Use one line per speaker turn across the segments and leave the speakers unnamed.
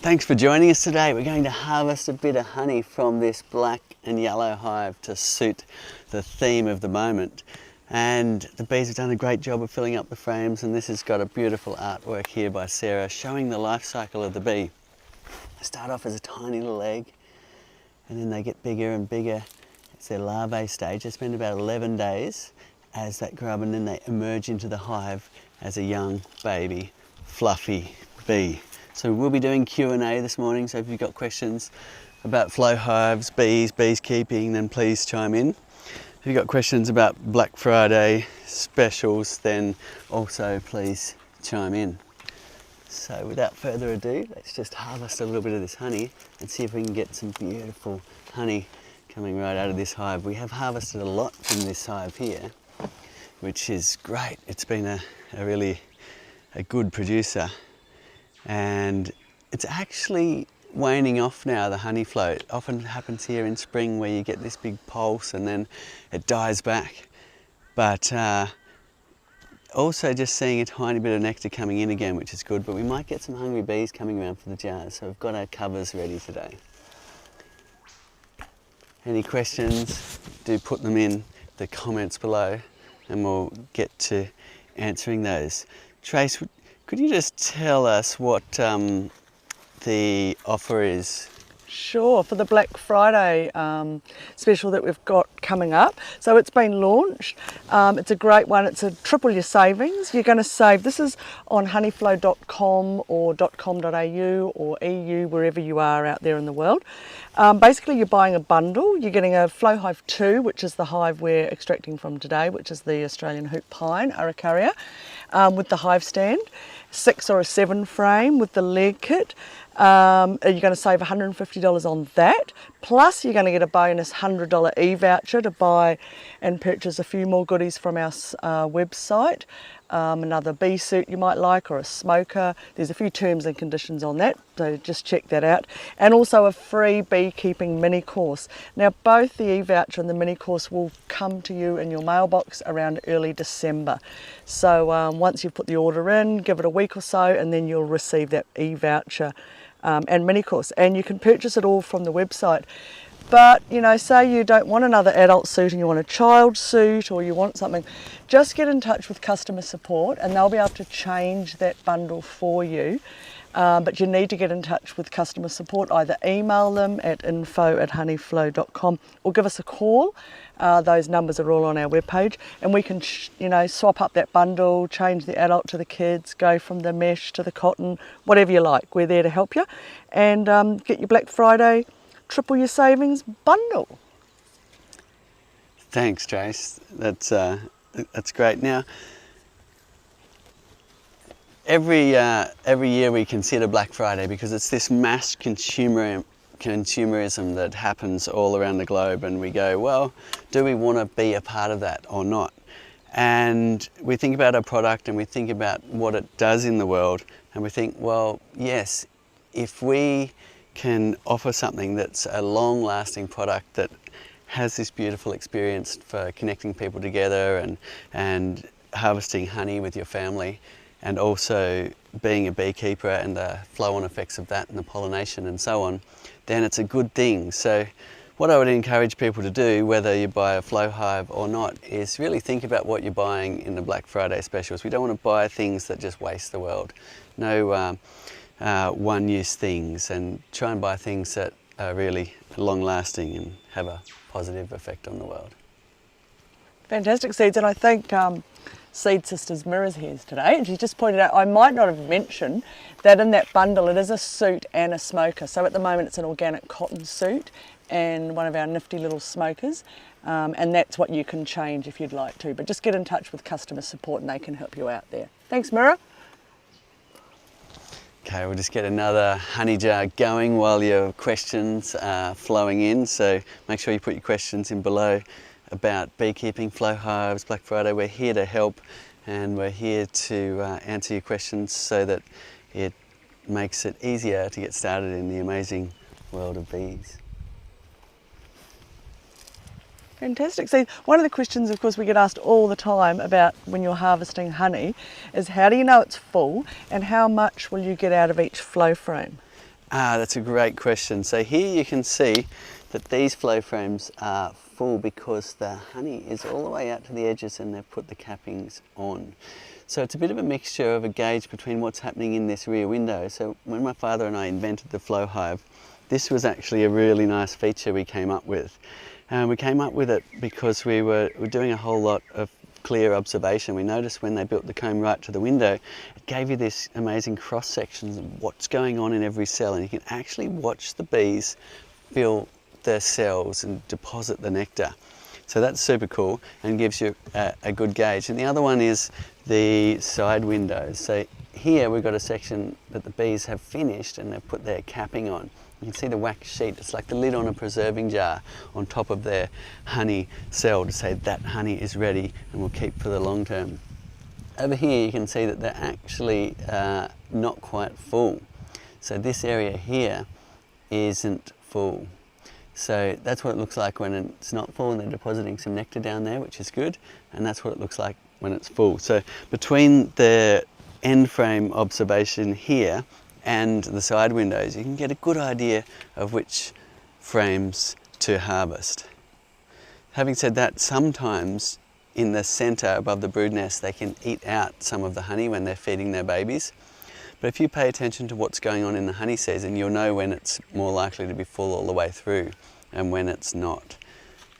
Thanks for joining us today. We're going to harvest a bit of honey from this black and yellow hive to suit the theme of the moment. And the bees have done a great job of filling up the frames, and this has got a beautiful artwork here by Sarah showing the life cycle of the bee. They start off as a tiny little egg, and then they get bigger and bigger. It's their larvae stage. They spend about 11 days as that grub, and then they emerge into the hive as a young baby fluffy bee. So we'll be doing Q&A this morning, so if you've got questions about flow hives, bees, beekeeping, then please chime in. If you've got questions about Black Friday specials, then also please chime in. So without further ado, let's just harvest a little bit of this honey and see if we can get some beautiful honey coming right out of this hive. We have harvested a lot from this hive here, which is great. It's been a really good producer. And it's actually waning off now, the honey flow. It often happens here in spring where you get this big pulse and then it dies back. But also just seeing a tiny bit of nectar coming in again, which is good, but we might get some hungry bees coming around for the jars, so we've got our covers ready today. Any questions, do put them in the comments below and we'll get to answering those. Trace, could you just tell us what the offer is?
Sure, for the Black Friday special that we've got coming up. So it's been launched. It's a great one. It's a triple your savings. You're going to save, this is on honeyflow.com or .com.au or EU, wherever you are out there in the world. Basically, you're buying a bundle. You're getting a Flow Hive 2, which is the hive we're extracting from today, which is the Australian hoop pine, Araucaria, with the hive stand, 6 or a 7 frame with the leg kit. You're going to save $150 on that, plus you're going to get a bonus $100 e-voucher to buy and purchase a few more goodies from our website. Another bee suit you might like, or a smoker. There's a few terms and conditions on that, so just check that out. And also a free beekeeping mini course. Now both the e-voucher and the mini course will come to you in your mailbox around early December. So once you've put the order in, give it a week or so, and then you'll receive that e-voucher and mini course, and you can purchase it all from the website. But you know, say you don't want another adult suit and you want a child suit, or you want something, just get in touch with customer support and they'll be able to change that bundle for you. But you need to get in touch with customer support, either email them at info@honeyflow.com or give us a call. Those numbers are all on our webpage, and we can swap up that bundle, change the adult to the kids, go from the mesh to the cotton, whatever you like. We're there to help you, and get your Black Friday triple your savings bundle.
Thanks, Trace. That's great. Now, every year we consider Black Friday because it's this mass consumerism that happens all around the globe, and we go, well, do we want to be a part of that or not? And we think about our product and we think about what it does in the world, and we think, well, yes, if we can offer something that's a long-lasting product that has this beautiful experience for connecting people together and harvesting honey with your family, and also being a beekeeper and the flow-on effects of that and the pollination and so on, then it's a good thing. So what I would encourage people to do, whether you buy a flow hive or not, is really think about what you're buying in the Black Friday specials. We don't want to buy things that just waste the world. No one-use things, and try and buy things that are really long-lasting and have a positive effect on the world.
Fantastic, Seeds, and I think Seed Sisters Mirror's here today, and she just pointed out, I might not have mentioned that in that bundle it is a suit and a smoker. So at the moment it's an organic cotton suit and one of our nifty little smokers, and that's what you can change if you'd like to. But just get in touch with customer support and they can help you out there. Thanks, Mirror.
Okay, we'll just get another honey jar going while your questions are flowing in. So make sure you put your questions in below about beekeeping, flow hives, Black Friday. We're here to help, and we're here to answer your questions so that it makes it easier to get started in the amazing world of bees.
Fantastic. See, one of the questions, of course, we get asked all the time about when you're harvesting honey is how do you know it's full and how much will you get out of each flow frame?
That's a great question. So here you can see that these flow frames are full because the honey is all the way out to the edges and they've put the cappings on. So it's a bit of a mixture of a gauge between what's happening in this rear window. So when my father and I invented the flow hive, this was actually a really nice feature we came up with. And we came up with it because we were doing a whole lot of clear observation. We noticed when they built the comb right to the window, it gave you this amazing cross sections of what's going on in every cell, and you can actually watch the bees fill their cells and deposit the nectar. So that's super cool and gives you a good gauge. And the other one is the side windows. So here we've got a section that the bees have finished and they've put their capping on. You can see the wax sheet, it's like the lid on a preserving jar on top of their honey cell to say that honey is ready and will keep for the long term. Over here you can see that they're actually not quite full. So this area here isn't full. So that's what it looks like when it's not full, and they're depositing some nectar down there, which is good, and that's what it looks like when it's full. So between the end frame observation here and the side windows, you can get a good idea of which frames to harvest. Having said that, sometimes in the centre above the brood nest they can eat out some of the honey when they're feeding their babies. But if you pay attention to what's going on in the honey season, you'll know when it's more likely to be full all the way through and when it's not.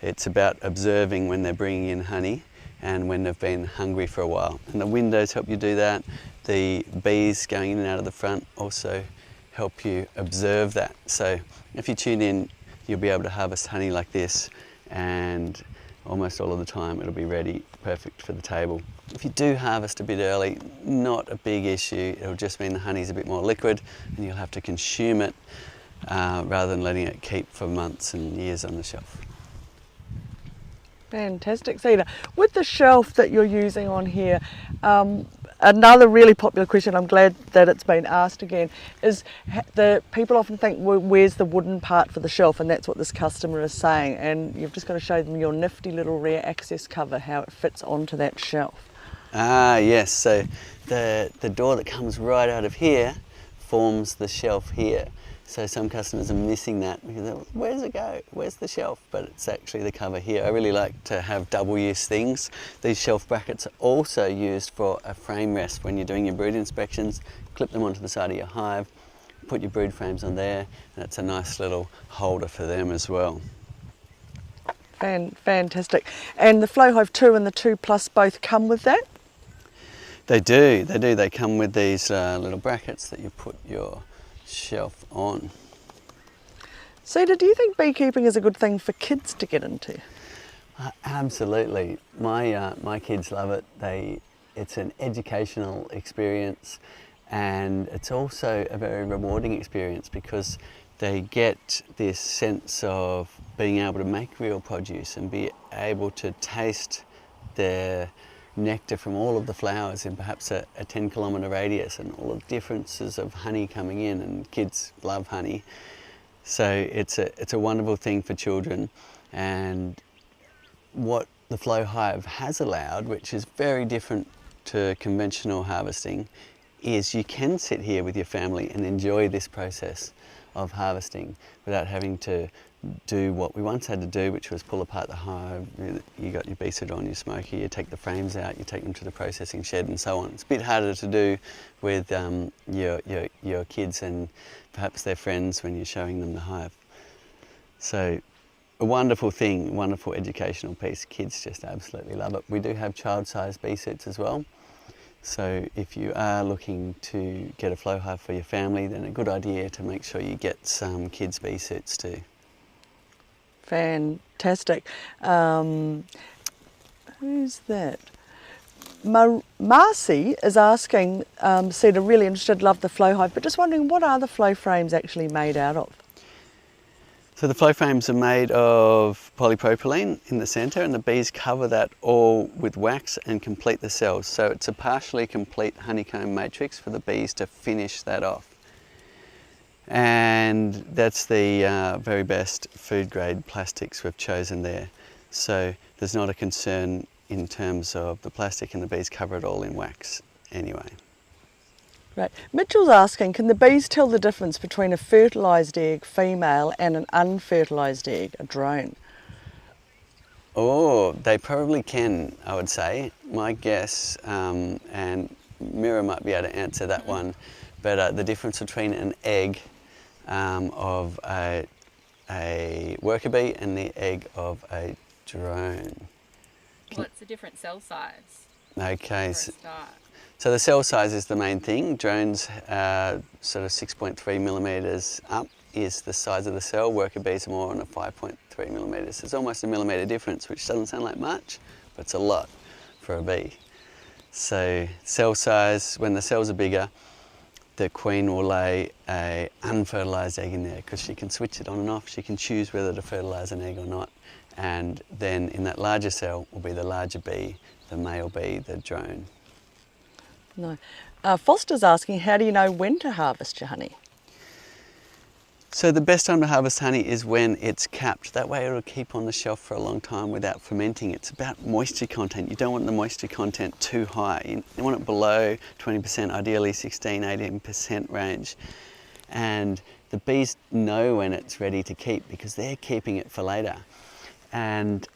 It's about observing when they're bringing in honey and when they've been hungry for a while. And the windows help you do that. The bees going in and out of the front also help you observe that. So if you tune in, you'll be able to harvest honey like this, and almost all of the time it'll be ready, perfect for the table. If you do harvest a bit early, not a big issue. It'll just mean the honey's a bit more liquid and you'll have to consume it rather than letting it keep for months and years on the shelf.
Fantastic, Cedar. With the shelf that you're using on here, another really popular question, I'm glad that it's been asked again, is the people often think, well, where's the wooden part for the shelf? And that's what this customer is saying. And you've just got to show them your nifty little rear access cover, how it fits onto that shelf.
Yes, so the door that comes right out of here forms the shelf here. So some customers are missing that because they're, where does it go? Where's the shelf? But it's actually the cover here. I really like to have double use things. These shelf brackets are also used for a frame rest when you're doing your brood inspections. Clip them onto the side of your hive, put your brood frames on there, and it's a nice little holder for them as well.
Fantastic. And the Flow Hive 2 and the 2 Plus both come with that?
They do. They come with these little brackets that you put your shelf on.
Cedar, do you think beekeeping is a good thing for kids to get into?
Absolutely. My kids love it. It's an educational experience, and it's also a very rewarding experience because they get this sense of being able to make real produce and be able to taste their nectar from all of the flowers in perhaps a 10-kilometre radius, and all the differences of honey coming in, and kids love honey. So it's a wonderful thing for children. And what the Flow Hive has allowed, which is very different to conventional harvesting, is you can sit here with your family and enjoy this process of harvesting without having to do what we once had to do, which was pull apart the hive. You got your bee suit on, your smoker, you take the frames out, you take them to the processing shed and so on. It's a bit harder to do with your kids and perhaps their friends when you're showing them the hive. So a wonderful thing, wonderful educational piece. Kids just absolutely love it. We do have child-sized bee suits as well. So if you are looking to get a flow hive for your family, then a good idea to make sure you get some kids' bee suits too.
Fantastic. Who's that? Marcy is asking, Cedar, really interested, love the flow hive, but just wondering, what are the flow frames actually made out of?
So the flow frames are made of polypropylene in the centre, and the bees cover that all with wax and complete the cells. So it's a partially complete honeycomb matrix for the bees to finish that off. And that's the very best food grade plastics we've chosen there. So there's not a concern in terms of the plastic, and the bees cover it all in wax anyway.
Right. Mitchell's asking, can the bees tell the difference between a fertilised egg, female, and an unfertilised egg, a drone?
Oh, they probably can, I would say. My guess, and Mira might be able to answer that one, but the difference between an egg of a worker bee and the egg of a drone.
Well, it's a different cell size
Okay,
for a start.
so the cell size is the main thing. Drones, sort of 6.3 millimetres up is the size of the cell. Worker bees are more on a 5.3 millimetres. It's almost a millimetre difference, which doesn't sound like much, but it's a lot for a bee. So cell size, when the cells are bigger, the queen will lay a unfertilised egg in there because she can switch it on and off. She can choose whether to fertilise an egg or not. And then in that larger cell will be the larger bee, the male bee, the drone.
No. Foster's asking, how do you know when to harvest your honey?
So the best time to harvest honey is when it's capped. That way it'll keep on the shelf for a long time without fermenting. It's about moisture content. You don't want the moisture content too high. You want it below 20%, ideally 16, 18% range. And the bees know when it's ready to keep because they're keeping it for later. And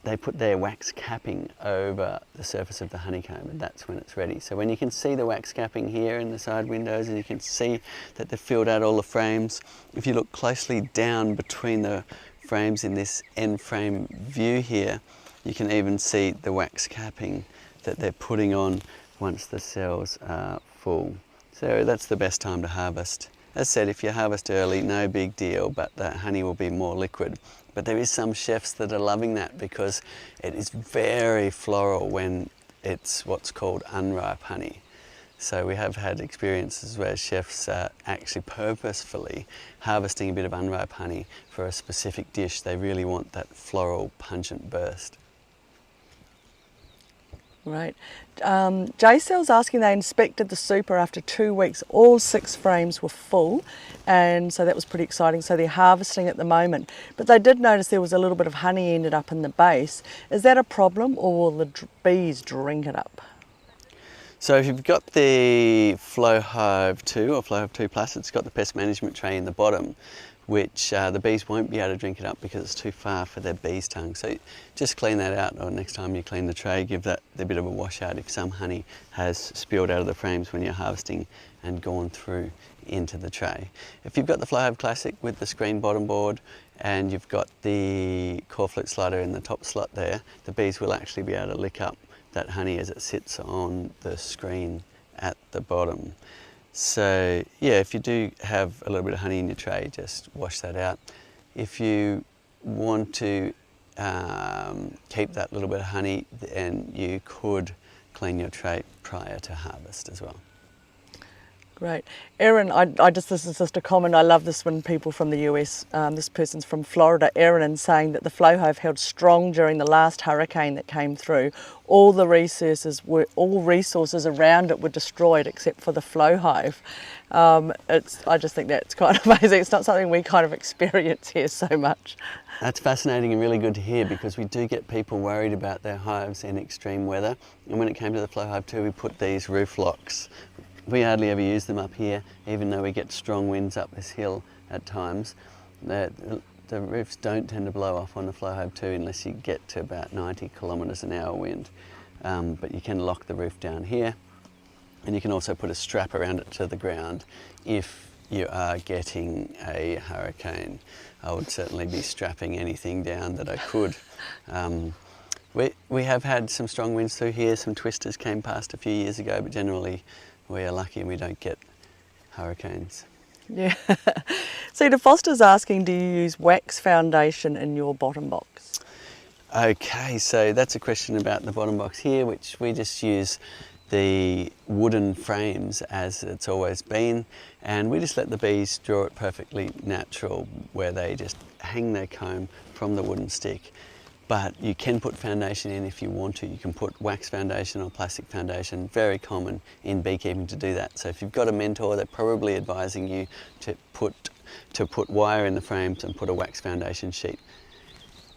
they put their wax capping over the surface of the honeycomb, and that's when it's ready. So when you can see the wax capping here in the side windows, and you can see that they've filled out all the frames, if you look closely down between the frames in this end frame view here, you can even see the wax capping that they're putting on once the cells are full. So that's the best time to harvest. As said, if you harvest early, no big deal, but the honey will be more liquid. But there is some chefs that are loving that because it is very floral when it's what's called unripe honey. So we have had experiences where chefs are actually purposefully harvesting a bit of unripe honey for a specific dish. They really want that floral pungent burst.
Right. J-Cell's asking, they inspected the super after 2 weeks. All 6 frames were full, and so that was pretty exciting. So they're harvesting at the moment. But they did notice there was a little bit of honey ended up in the base. Is that a problem, or will the bees drink it up?
So if you've got the Flow Hive 2 or Flow Hive 2 Plus, it's got the pest management tray in the bottom, which the bees won't be able to drink it up because it's too far for their bee's tongue. So just clean that out, or next time you clean the tray, give that a bit of a wash out if some honey has spilled out of the frames when you're harvesting and gone through into the tray. If you've got the Flow Hive Classic with the screen bottom board and you've got the core flute slider in the top slot there, the bees will actually be able to lick up that honey as it sits on the screen at the bottom. So yeah, if you do have a little bit of honey in your tray, just wash that out. If you want to keep that little bit of honey, then you could clean your tray prior to harvest as well.
Great. Erin, this is just a comment. I love this when people from the US, this person's from Florida, Erin, saying that the Flow Hive held strong during the last hurricane that came through. All resources around it were destroyed except for the Flow Hive. I just think that's kind of amazing. It's not something we kind of experience here so much.
That's fascinating and really good to hear, because we do get people worried about their hives in extreme weather. And when it came to the Flow Hive 2, we put these roof locks. We hardly ever use them up here, even though we get strong winds up this hill at times. The roofs don't tend to blow off on the Flow Hive 2 unless you get to about 90 kilometres an hour wind. But you can lock the roof down here, and you can also put a strap around it to the ground if you are getting a hurricane. I would certainly be strapping anything down that I could. We have had some strong winds through here. Some twisters came past a few years ago, but generally we are lucky and we don't get hurricanes.
Yeah. Cedar Foster's asking, do you use wax foundation in your bottom box?
Okay, so that's a question about the bottom box here, which we just use the wooden frames as it's always been, and we just let the bees draw it perfectly natural, where they just hang their comb from the wooden stick. But you can put foundation in if you want to. You can put wax foundation or plastic foundation. Very common in beekeeping to do that. So if you've got a mentor, they're probably advising you to put wire in the frames and put a wax foundation sheet.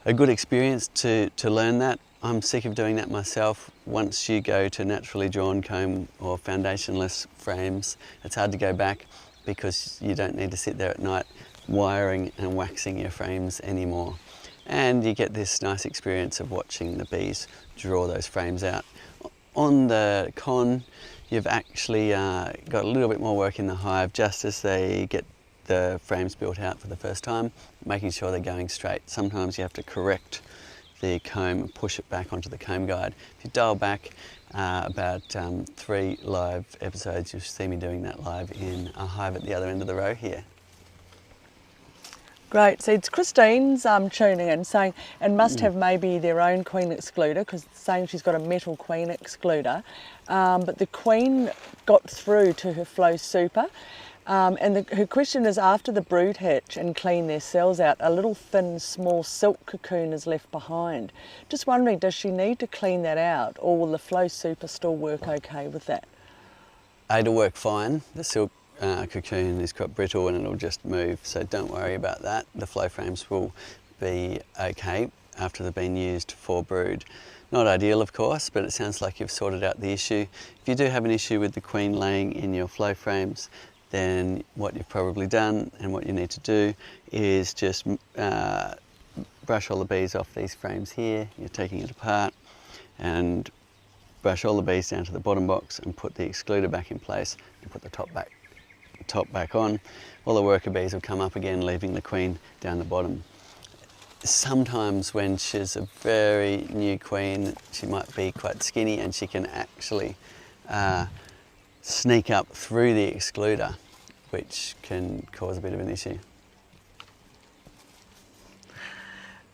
A good experience to learn that I'm sick of doing that myself. Once you go to naturally drawn comb or foundationless frames, it's hard to go back because you don't need to sit there at night wiring and waxing your frames anymore. And you get this nice experience of watching the bees draw those frames out. On the con, you've actually got a little bit more work in the hive just as they get the frames built out for the first time, making sure they're going straight. Sometimes you have to correct the comb and push it back onto the comb guide. If you dial back about 3 live episodes, you'll see me doing that live in a hive at the other end of the row here.
Great. So it's Christine's tuning in saying, and must have maybe their own queen excluder, because saying she's got a metal queen excluder, but the queen got through to her flow super. Her question is, after the brood hatch and clean their cells out, a little thin, small silk cocoon is left behind. Just wondering, does she need to clean that out, or will the flow super still work okay with that?
It'll work fine. The silk cocoon is quite brittle and it'll just move, so don't worry about that. The flow frames will be okay after they've been used for brood. Not ideal, of course, but it sounds like you've sorted out the issue. If you do have an issue with the queen laying in your flow frames, then what you've probably done and what you need to do is just brush all the bees off these frames here. You're taking it apart and brush all the bees down to the bottom box and put the excluder back in place and put the top back on. All the worker bees will come up again, leaving the queen down the bottom. Sometimes when she's a very new queen, she might be quite skinny and she can actually sneak up through the excluder, which can cause a bit of an issue.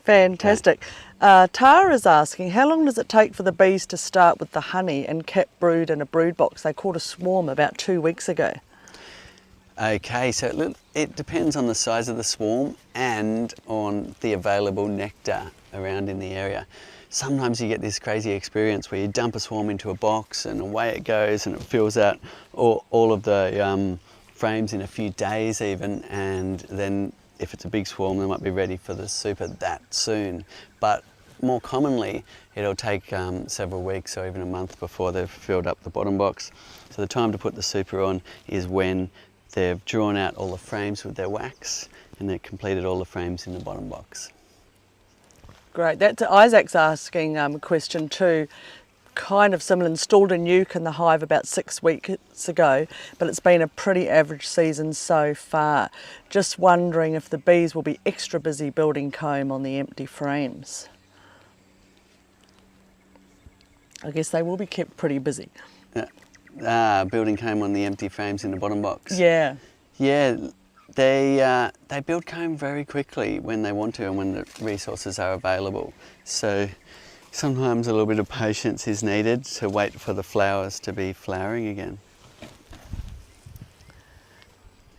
Fantastic. Tara's asking, how long does it take for the bees to start with the honey and cap brood in a brood box? They caught a swarm about 2 weeks ago.
Okay, so it depends on the size of the swarm and on the available nectar around in the area. Sometimes you get this crazy experience where you dump a swarm into a box and away it goes and it fills out all of the frames in a few days even, and then if it's a big swarm they might be ready for the super that soon. But more commonly it'll take several weeks or even a month before they've filled up the bottom box. So the time to put the super on is when they've drawn out all the frames with their wax and they've completed all the frames in the bottom box.
Great. That's Isaac's asking a question too, kind of similar. Installed a nuke in the hive about 6 weeks ago, but it's been a pretty average season so far. Just wondering if the bees will be extra busy building comb on the empty frames. I guess they will be kept pretty busy.
Building comb on the empty frames in the bottom box.
Yeah.
Yeah, they build comb very quickly when they want to and when the resources are available. So sometimes a little bit of patience is needed to wait for the flowers to be flowering again.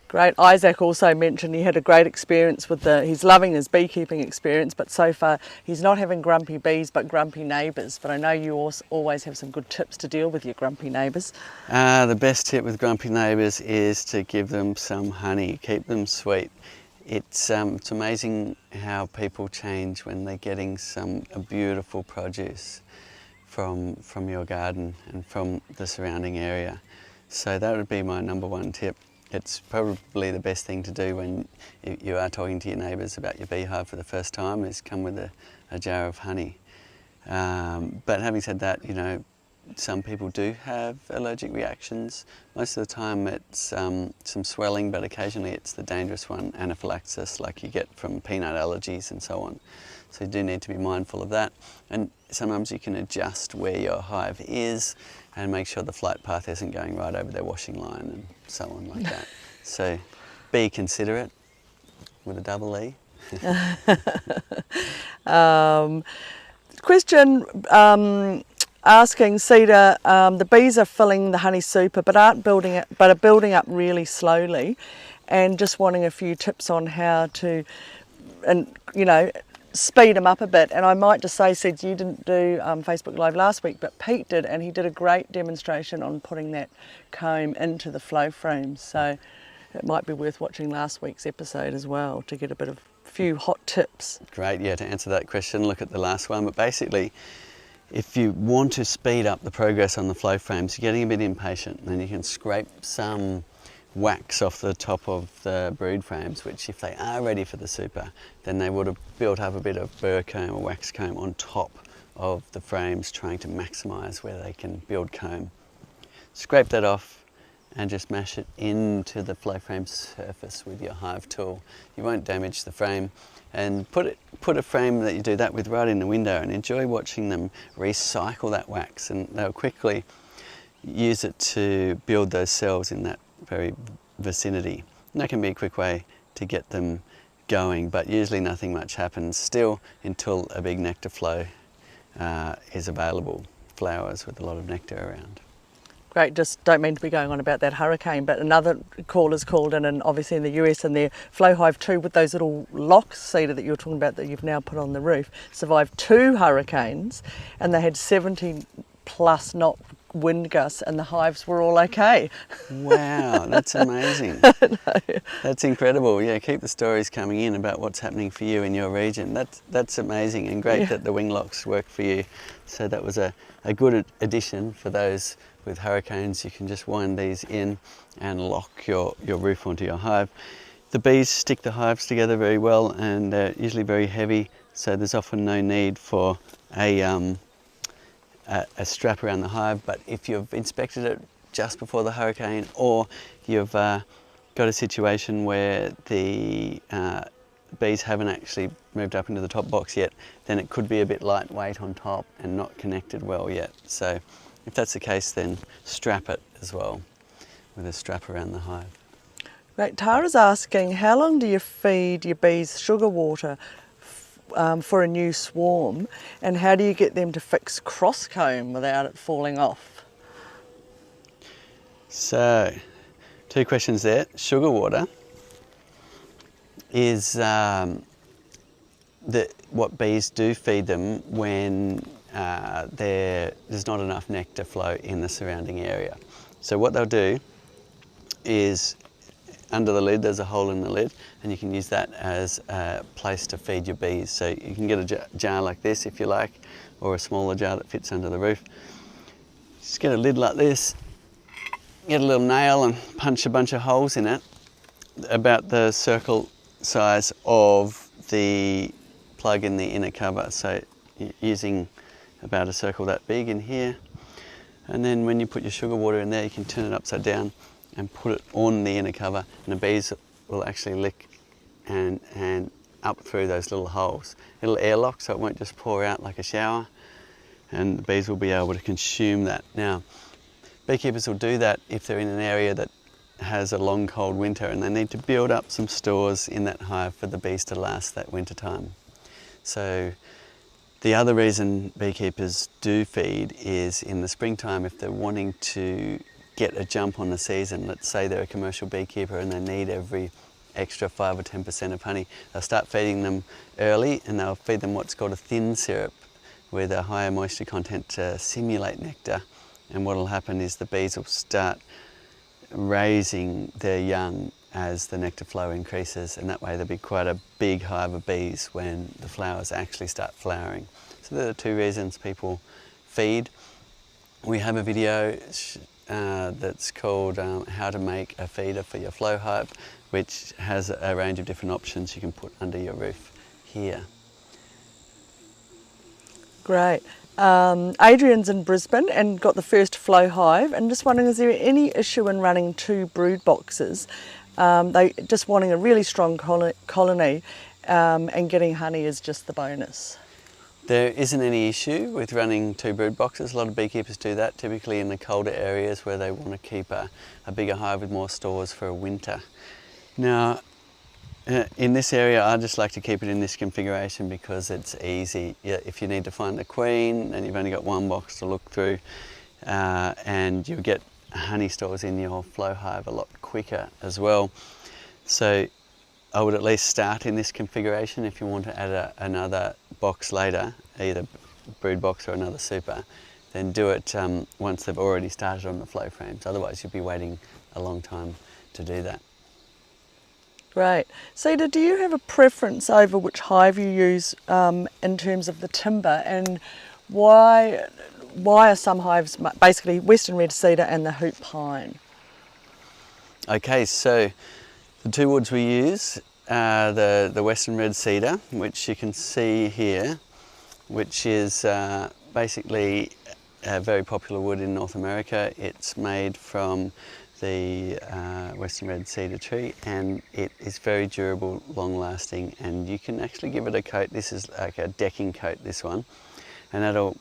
Great. Isaac also mentioned he had a great experience with he's loving his beekeeping experience, but so far he's not having grumpy bees but grumpy neighbours. But I know you always have some good tips to deal with your grumpy neighbours.
The best tip with grumpy neighbours is to give them some honey, keep them sweet. It's amazing how people change when they're getting a beautiful produce from your garden and from the surrounding area. So that would be my #1 tip. It's probably the best thing to do when you are talking to your neighbours about your beehive for the first time, is come with a jar of honey. But having said that, you know, some people do have allergic reactions. Most of the time it's some swelling, but occasionally it's the dangerous one, anaphylaxis, like you get from peanut allergies and so on. So you do need to be mindful of that. And sometimes you can adjust where your hive is and make sure the flight path isn't going right over their washing line and so on like that. So be considerate with a double E.
Question asking Cedar, the bees are filling the honey super but are building up really slowly, and just wanting a few tips on how to, and you know, speed them up a bit. And I might just say, Sid, you didn't do Facebook Live last week, but Pete did, and he did a great demonstration on putting that comb into the flow frames. So it might be worth watching last week's episode as well to get a few hot tips.
Great, yeah, to answer that question, look at the last one. But basically, if you want to speed up the progress on the flow frames, you're getting a bit impatient, then you can scrape some wax off the top of the brood frames, which if they are ready for the super, then they would have built up a bit of burr comb or wax comb on top of the frames, trying to maximise where they can build comb. Scrape that off and just mash it into the flow frame surface with your hive tool. You won't damage the frame, and put a frame that you do that with right in the window and enjoy watching them recycle that wax, and they'll quickly use it to build those cells in that very vicinity. And that can be a quick way to get them going, but usually nothing much happens still until a big nectar flow is available, flowers with a lot of nectar around.
Great, just don't mean to be going on about that hurricane, but another caller's called in, and obviously in the US, and their flow hive too, with those little locks, cedar that you're talking about that you've now put on the roof, survived 2 hurricanes, and they had 70 plus knot wind gusts, and the hives were all okay.
Wow, that's amazing. That's incredible. Yeah, keep the stories coming in about what's happening for you in your region. That's amazing, and great that the wing locks work for you. So that was a good addition for those with hurricanes. You can just wind these in and lock your roof onto your hive. The bees stick the hives together very well, and they're usually very heavy, so there's often no need for a strap around the hive. But if you've inspected it just before the hurricane, or you've got a situation where the bees haven't actually moved up into the top box yet, then it could be a bit lightweight on top and not connected well yet. So if that's the case, then strap it as well with a strap around the hive.
Right, Tara's asking, how long do you feed your bees sugar water for a new swarm, and how do you get them to fix cross comb without it falling off?
So, 2 questions there. Sugar water is what bees do feed them when there's not enough nectar flow in the surrounding area. So what they'll do is, under the lid, there's a hole in the lid, and you can use that as a place to feed your bees. So you can get a jar like this if you like, or a smaller jar that fits under the roof. Just get a lid like this, get a little nail and punch a bunch of holes in it, about the circle size of the plug in the inner cover. So using about a circle that big in here, and then when you put your sugar water in there, you can turn it upside down and put it on the inner cover, and the bees will actually lick and up through those little holes. It'll airlock, so it won't just pour out like a shower, and the bees will be able to consume that. Now, beekeepers will do that if they're in an area that has a long cold winter and they need to build up some stores in that hive for the bees to last that winter time. So the other reason beekeepers do feed is in the springtime, if they're wanting to get a jump on the season. Let's say they're a commercial beekeeper and they need every extra 5 or 10% of honey. They'll start feeding them early, and they'll feed them what's called a thin syrup with a higher moisture content to simulate nectar. And what will happen is the bees will start raising their young as the nectar flow increases, and that way there'll be quite a big hive of bees when the flowers actually start flowering. So there are 2 reasons people feed. We have a video that's called How to Make a Feeder for Your Flow Hive, which has a range of different options you can put under your roof here.
Great. Adrian's in Brisbane and got the first flow hive, and just wondering, is there any issue in running 2 brood boxes? They just wanting a really strong colony, and getting honey is just the bonus.
There isn't any issue with running 2 brood boxes. A lot of beekeepers do that, typically in the colder areas where they want to keep a bigger hive with more stores for a winter. Now, in this area, I just like to keep it in this configuration because it's easy. If you need to find the queen, and you've only got 1 box to look through, and you get honey stores in your flow hive a lot quicker as well. So I would at least start in this configuration. If you want to add another box later, either brood box or another super, then do it once they've already started on the flow frames. Otherwise you'll be waiting a long time to do that.
Great. Cedar, do you have a preference over which hive you use in terms of the timber, and Why are some hives basically western red cedar and the hoop pine?
Okay, so the two woods we use are the western red cedar, which you can see here, which is basically a very popular wood in North America. It's made from the western red cedar tree, and it is very durable, long lasting, and you can actually give it a coat. This is like a decking coat, this one, and that'll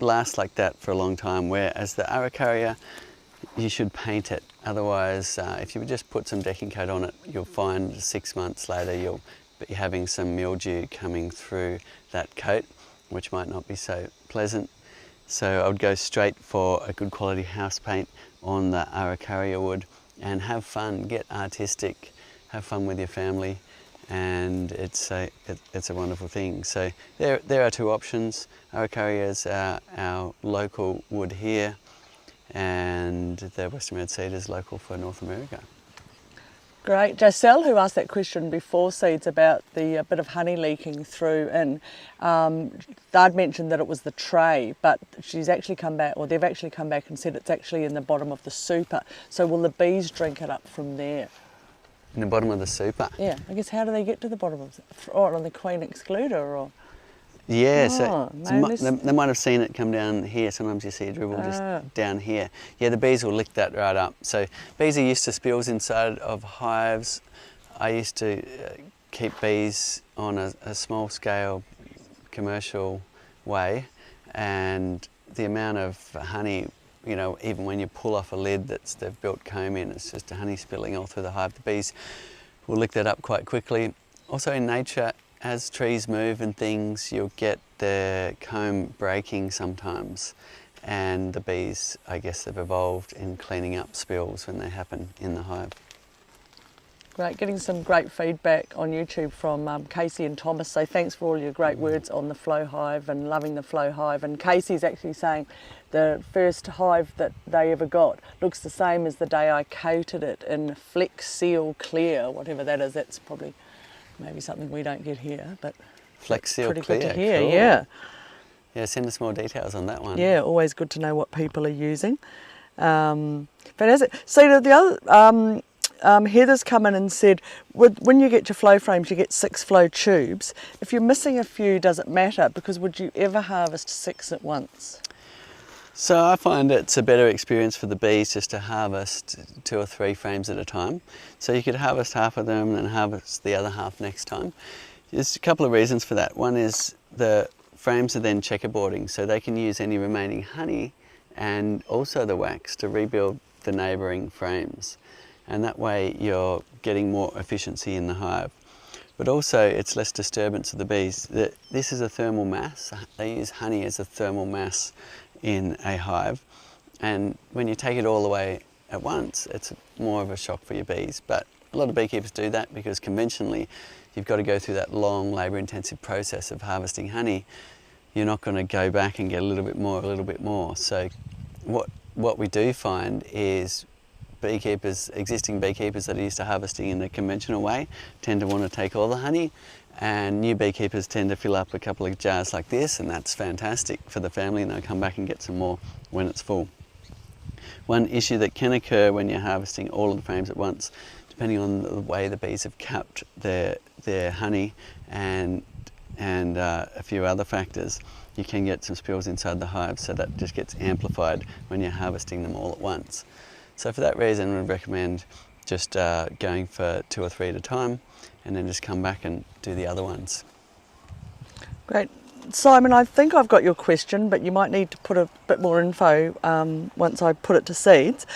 last like that for a long time, whereas the Araucaria, you should paint it. Otherwise, if you just put some decking coat on it, you'll find 6 months later you'll be having some mildew coming through that coat, which might not be so pleasant. So I would go straight for a good quality house paint on the Araucaria wood and have fun, get artistic, have fun with your family, and it's a wonderful thing. So there are two options. Araucaria is our local wood here, and the western red cedar is local for North America.
Great. Giselle, who asked that question before seeds about the bit of honey leaking through, and I'd mentioned that it was the tray, but she's actually come back, or they've actually come back and said it's actually in the bottom of the super. So will the bees drink it up from there?
In the bottom of the super?
Yeah, I guess how do they get to the bottom of it? Or on the queen excluder, or?
Yeah, they might have seen it come down here. Sometimes you see a dribble just down here. Yeah, the bees will lick that right up. So bees are used to spills inside of hives. I used to keep bees on a small scale commercial way, and the amount of honey, you know, even when you pull off a lid they've built comb in, it's just honey spilling all through the hive. The bees will lick that up quite quickly. Also in nature, as trees move and things, you'll get the comb breaking sometimes, and the bees, I guess, have evolved in cleaning up spills when they happen in the hive.
Great, getting some great feedback on YouTube from Casey and Thomas. So thanks for all your great words on the flow hive and loving the flow hive. And Casey's actually saying the first hive that they ever got looks the same as the day I coated it in Flex Seal Clear, whatever that is. That's probably maybe something we don't get here, but
Flex Seal
pretty
Clear,
good to hear.
cool.
Yeah.
Yeah, send us more details on that one.
Yeah, always good to know what people are using. Fantastic. So the other, Heather's come in and said, when you get your flow frames, you get 6 flow tubes. If you're missing a few, does it matter? Because would you ever harvest 6 at once?
So I find it's a better experience for the bees just to harvest 2 or 3 frames at a time. So you could harvest half of them and then harvest the other half next time. There's a couple of reasons for that. One is the frames are then checkerboarding, so they can use any remaining honey and also the wax to rebuild the neighbouring frames. And that way you're getting more efficiency in the hive. But also it's less disturbance of the bees. This is a thermal mass. They use honey as a thermal mass in a hive, and when you take it all away at once, it's more of a shock for your bees. But a lot of beekeepers do that because conventionally you've got to go through that long labour intensive process of harvesting honey. You're not going to go back and get a little bit more. So what we do find is existing beekeepers that are used to harvesting in a conventional way tend to want to take all the honey, and new beekeepers tend to fill up a couple of jars like this, and that's fantastic for the family, and they'll come back and get some more when it's full. One issue that can occur when you're harvesting all of the frames at once, depending on the way the bees have capped their honey and a few other factors, you can get some spills inside the hive, so that just gets amplified when you're harvesting them all at once. So for that reason, I would recommend just going for 2 or 3 at a time, and then just come back and do the other ones.
Great. Simon, I think I've got your question, but you might need to put a bit more info once I put it to seeds.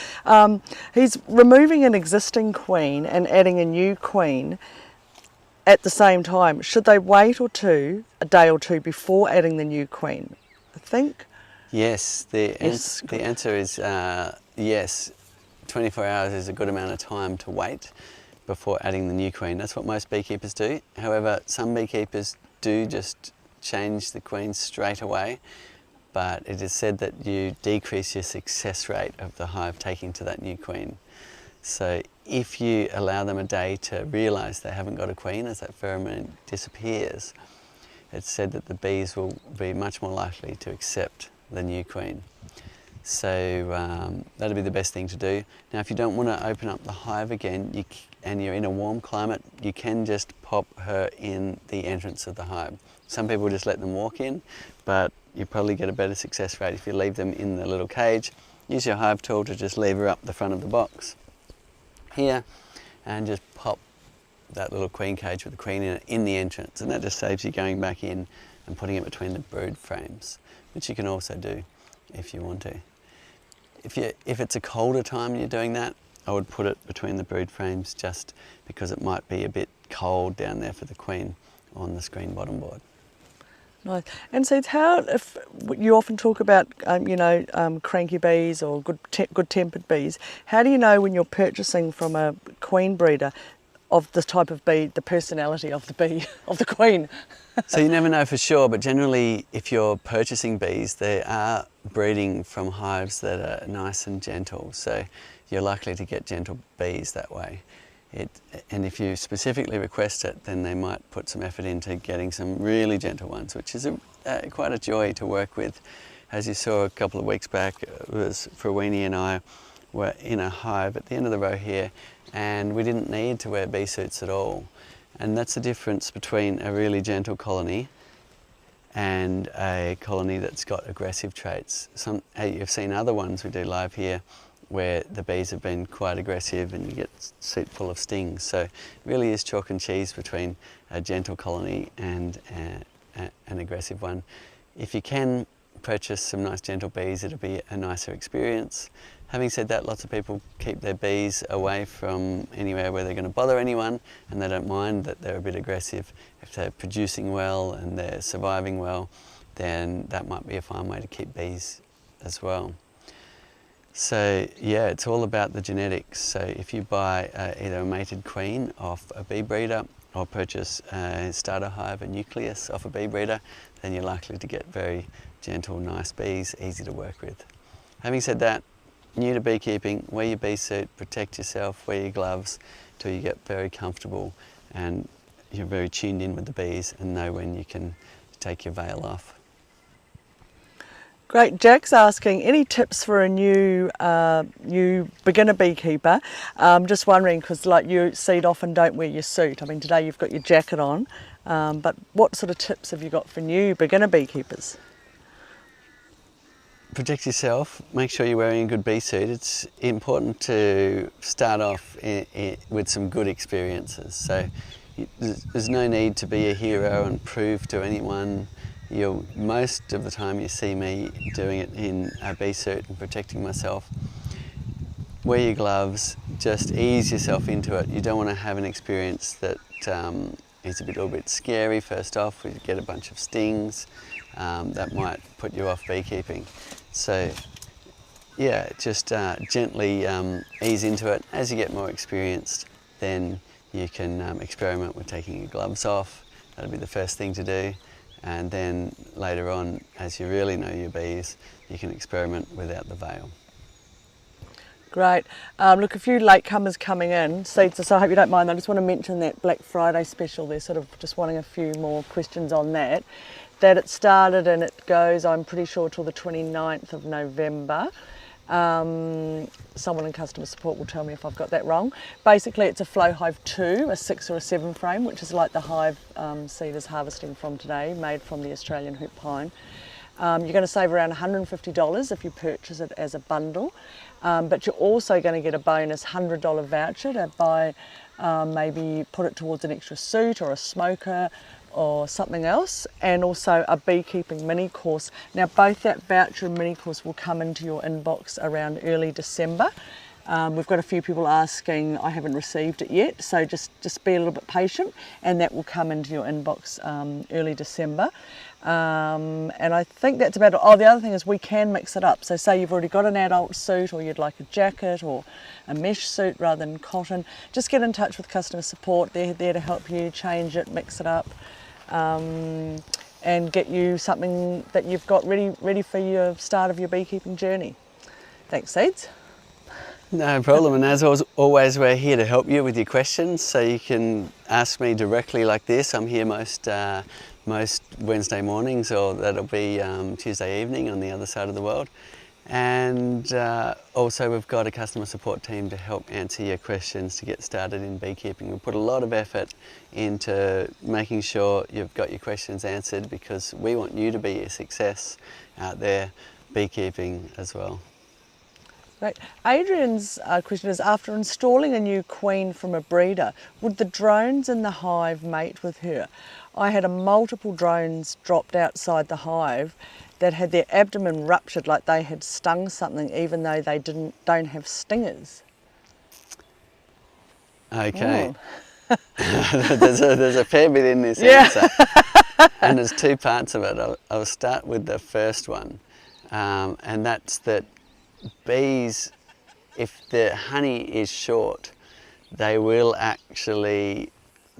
He's removing an existing queen and adding a new queen at the same time. Should they wait a day or two before adding the new queen? I think.
Yes, the answer is yes. 24 hours is a good amount of time to wait before adding the new queen. That's what most beekeepers do. However, some beekeepers do just change the queens straight away, but it is said that you decrease your success rate of the hive taking to that new queen. So if you allow them a day to realise they haven't got a queen as that pheromone disappears, it's said that the bees will be much more likely to accept the new queen. So that'll be the best thing to do. Now if you don't want to open up the hive again and you're in a warm climate, you can just pop her in the entrance of the hive. Some people just let them walk in, but you probably get a better success rate if you leave them in the little cage. Use your hive tool to just lever up the front of the box here and just pop that little queen cage with the queen in it in the entrance, and that just saves you going back in and putting it between the brood frames, which you can also do if you want to. If it's a colder time and you're doing that, I would put it between the brood frames just because it might be a bit cold down there for the queen on the screen bottom board.
Nice. And so, if you often talk about, cranky bees or good-tempered bees, how do you know when you're purchasing from a queen breeder of the type of bee, the personality of the bee, of the queen?
So you never know for sure, but generally if you're purchasing bees, they are breeding from hives that are nice and gentle, so you're likely to get gentle bees that way. And if you specifically request it, then they might put some effort into getting some really gentle ones, which is quite a joy to work with. As you saw a couple of weeks back, it was Frawini and I were in a hive at the end of the row here, and we didn't need to wear bee suits at all. And that's the difference between a really gentle colony and a colony that's got aggressive traits. You've seen other ones we do live here where the bees have been quite aggressive and you get a suit full of stings. So it really is chalk and cheese between a gentle colony and an aggressive one. If you can purchase some nice gentle bees, it'll be a nicer experience. Having said that, lots of people keep their bees away from anywhere where they're going to bother anyone, and they don't mind that they're a bit aggressive. If they're producing well and they're surviving well, then that might be a fine way to keep bees as well. So yeah, it's all about the genetics. So if you buy either a mated queen off a bee breeder or purchase a starter hive, a nucleus off a bee breeder, then you're likely to get very gentle, nice bees, easy to work with. Having said that, new to beekeeping, wear your bee suit, protect yourself, wear your gloves till you get very comfortable and you're very tuned in with the bees and know when you can take your veil off.
Great. Jack's asking, any tips for a new beginner beekeeper? Just wondering, because like you seed often don't wear your suit. I mean, today you've got your jacket on, but what sort of tips have you got for new beginner beekeepers?
Protect yourself, make sure you're wearing a good bee suit. It's important to start off with some good experiences. So there's no need to be a hero and prove to anyone. Most of the time you see me doing it in a bee suit and protecting myself. Wear your gloves, just ease yourself into it. You don't want to have an experience that is a little bit scary first off. You get a bunch of stings, that might put you off beekeeping. So yeah, just gently ease into it. As you get more experienced, then you can experiment with taking your gloves off. That'll be the first thing to do. And then later on, as you really know your bees, you can experiment without the veil.
Great. Look, a few latecomers coming in, so I hope you don't mind. I just want to mention that Black Friday special. They're sort of just wanting a few more questions on that. That it started and it goes, I'm pretty sure, till the 29th of November. Someone in customer support will tell me if I've got that wrong. Basically, it's a Flow Hive 2, a 6 or a 7 frame, which is like the hive seed is harvesting from today, made from the Australian hoop pine. You're going to save around $150 if you purchase it as a bundle, but you're also going to get a bonus $100 voucher to buy, maybe put it towards an extra suit or a smoker or something else, and also a beekeeping mini course. Now both that voucher and mini course will come into your inbox around early December. We've got a few people asking, I haven't received it yet, so just be a little bit patient and that will come into your inbox early December. And I think that's about it. Oh, the other thing is we can mix it up. So say you've already got an adult suit or you'd like a jacket or a mesh suit rather than cotton, just get in touch with customer support. They're there to help you change it, mix it up, and get you something that you've got ready for your start of your beekeeping journey. Thanks, Seeds.
No problem, and as always, we're here to help you with your questions, so you can ask me directly like this. I'm here most Wednesday mornings, or that'll be Tuesday evening on the other side of the world. And also we've got a customer support team to help answer your questions to get started in beekeeping. We put a lot of effort into making sure you've got your questions answered, because we want you to be a success out there beekeeping as well.
Right. Adrian's question is, after installing a new queen from a breeder, would the drones in the hive mate with her? I had multiple drones dropped outside the hive that had their abdomen ruptured, like they had stung something, even though they don't have stingers.
Okay. there's a fair bit in this
Yeah.
answer, and there's two parts of it. I'll start with the first one, and that's that bees, if the honey is short, they will actually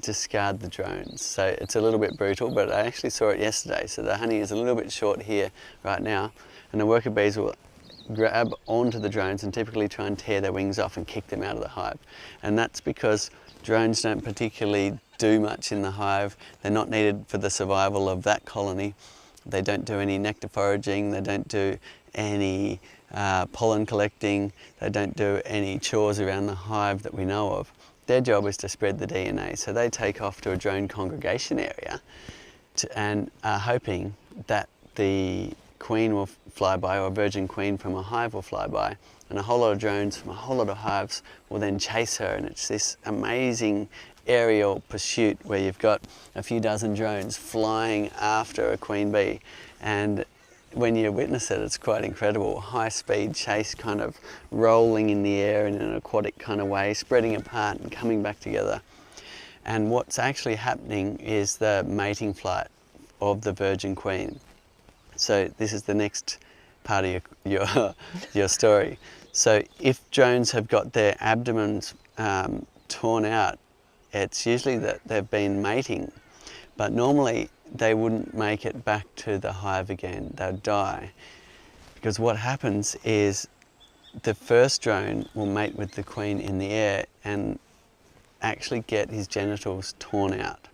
discard the drones. So it's a little bit brutal, but I actually saw it yesterday. So the honey is a little bit short here right now, and the worker bees will grab onto the drones and typically try and tear their wings off and kick them out of the hive. And that's because drones don't particularly do much in the hive. They're not needed for the survival of that colony. They don't do any nectar foraging, they don't do any pollen collecting, they don't do any chores around the hive that we know of. Their job is to spread the DNA, so they take off to a drone congregation area and are hoping that the queen will fly by, or a virgin queen from a hive will fly by, and a whole lot of drones from a whole lot of hives will then chase her, and it's this amazing aerial pursuit where you've got a few dozen drones flying after a queen bee, and when you witness it, it's quite incredible. High speed chase, kind of rolling in the air in an aquatic kind of way, spreading apart and coming back together. And what's actually happening is the mating flight of the virgin queen. So this is the next part of your story. So if drones have got their abdomens torn out, it's usually that they've been mating, but normally they wouldn't make it back to the hive again. They'd die, because what happens is the first drone will mate with the queen in the air and actually get his genitals torn out.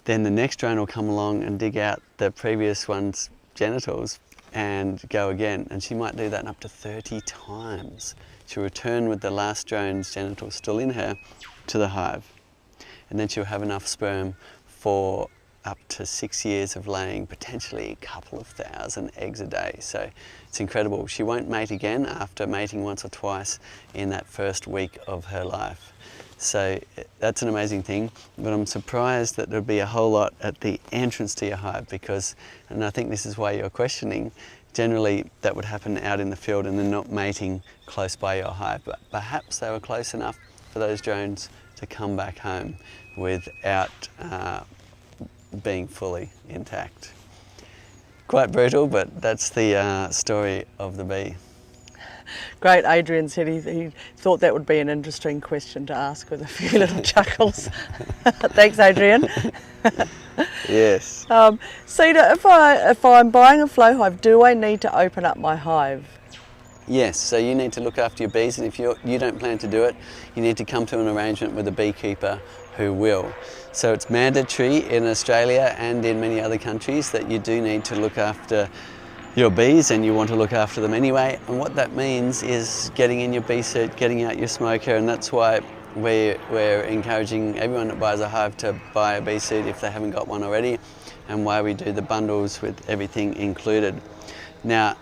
Then the next drone will come along and dig out the previous one's genitals and go again, and she might do that up to 30 times. She'll return with the last drone's genitals still in her to the hive, and then she'll have enough sperm for up to 6 years of laying, potentially a couple of thousand eggs a day. So it's incredible. She won't mate again after mating once or twice in that first week of her life. So that's an amazing thing, but I'm surprised that there'd be a whole lot at the entrance to your hive, because, and I think this is why you're questioning, generally that would happen out in the field and they're not mating close by your hive, but perhaps they were close enough for those drones to come back home without being fully intact. Quite brutal, but that's the story of the bee.
Great. Adrian said he thought that would be an interesting question to ask, with a few little chuckles. Thanks, Adrian.
Yes.
Cedar, if I'm buying a flow hive, do I need to open up my hive?
Yes, so you need to look after your bees, and if you don't plan to do it, you need to come to an arrangement with a beekeeper who will. So it's mandatory in Australia and in many other countries that you do need to look after your bees, and you want to look after them anyway. And what that means is getting in your bee suit, getting out your smoker, and that's why we're encouraging everyone that buys a hive to buy a bee suit if they haven't got one already, and why we do the bundles with everything included. Now,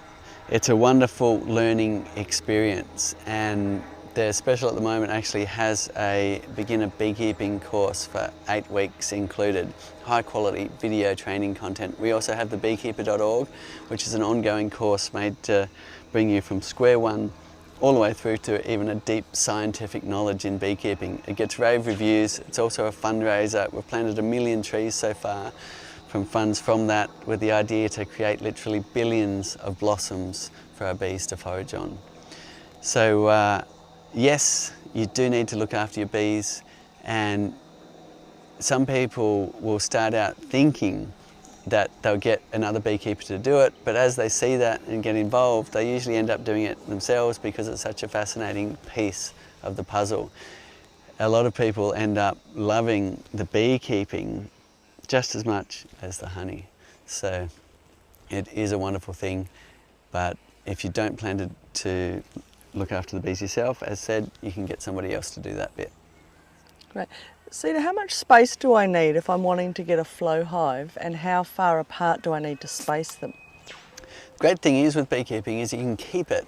it's a wonderful learning experience, and the special at the moment actually has a beginner beekeeping course for 8 weeks included, high quality video training content. We also have the beekeeper.org, which is an ongoing course made to bring you from square one all the way through to even a deep scientific knowledge in beekeeping. It gets rave reviews. It's also a fundraiser. We've planted 1 million trees so far from funds from that, with the idea to create literally billions of blossoms for our bees to forage on. So yes, you do need to look after your bees, and some people will start out thinking that they'll get another beekeeper to do it, but as they see that and get involved, they usually end up doing it themselves because it's such a fascinating piece of the puzzle. A lot of people end up loving the beekeeping just as much as the honey. So it is a wonderful thing, but if you don't plan to look after the bees yourself, as said, you can get somebody else to do that bit.
Great. Sita, how much space do I need if I'm wanting to get a flow hive, and how far apart do I need to space them?
The great thing is with beekeeping is you can keep it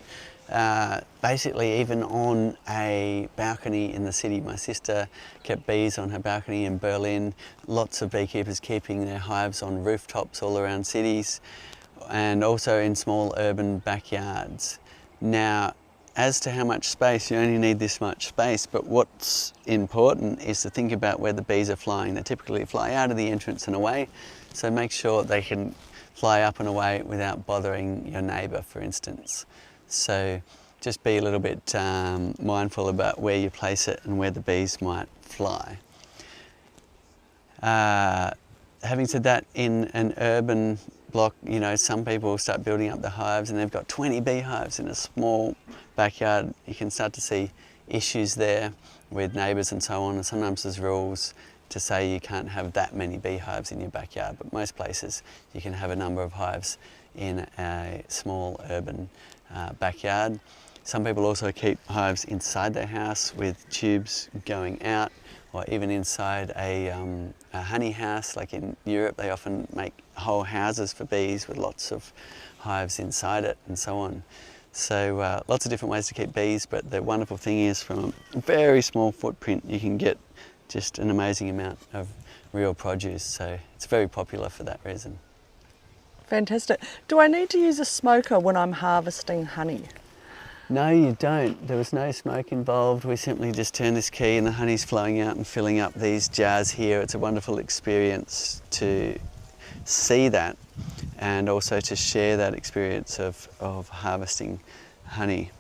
basically even on a balcony in the city. My sister kept bees on her balcony in Berlin. Lots of beekeepers keeping their hives on rooftops all around cities and also in small urban backyards. Now, as to how much space, you only need this much space, but what's important is to think about where the bees are flying. They typically fly out of the entrance and away, so make sure they can fly up and away without bothering your neighbour, for instance. So just be a little bit mindful about where you place it and where the bees might fly. Having said that, in an urban block, you know, some people start building up the hives and they've got 20 beehives in a small backyard. You can start to see issues there with neighbours and so on, and sometimes there's rules to say you can't have that many beehives in your backyard, but most places you can have a number of hives in a small urban backyard. Some people also keep hives inside their house with tubes going out, or even inside a honey house. Like in Europe, they often make whole houses for bees with lots of hives inside it and so on. So lots of different ways to keep bees, but the wonderful thing is from a very small footprint you can get just an amazing amount of real produce. So it's very popular for that reason.
Fantastic. Do I need to use a smoker when I'm harvesting honey?
No, you don't. There was no smoke involved. We simply just turn this key and the honey's flowing out and filling up these jars here. It's a wonderful experience to see that and also to share that experience of harvesting honey.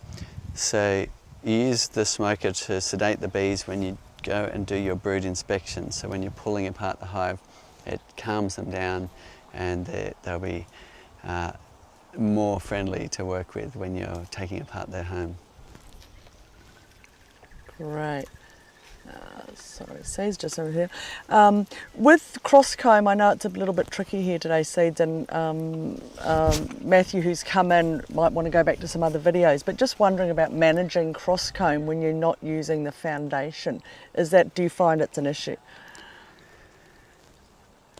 So you use the smoker to sedate the bees when you go and do your brood inspection. So when you're pulling apart the hive, it calms them down and they'll be more friendly to work with when you're taking apart their home.
Great. Sorry, Seeds just over here. With cross comb, I know it's a little bit tricky here today, Seeds, and Matthew, who's come in, might want to go back to some other videos, but just wondering about managing cross comb when you're not using the foundation. Do you find it's an issue?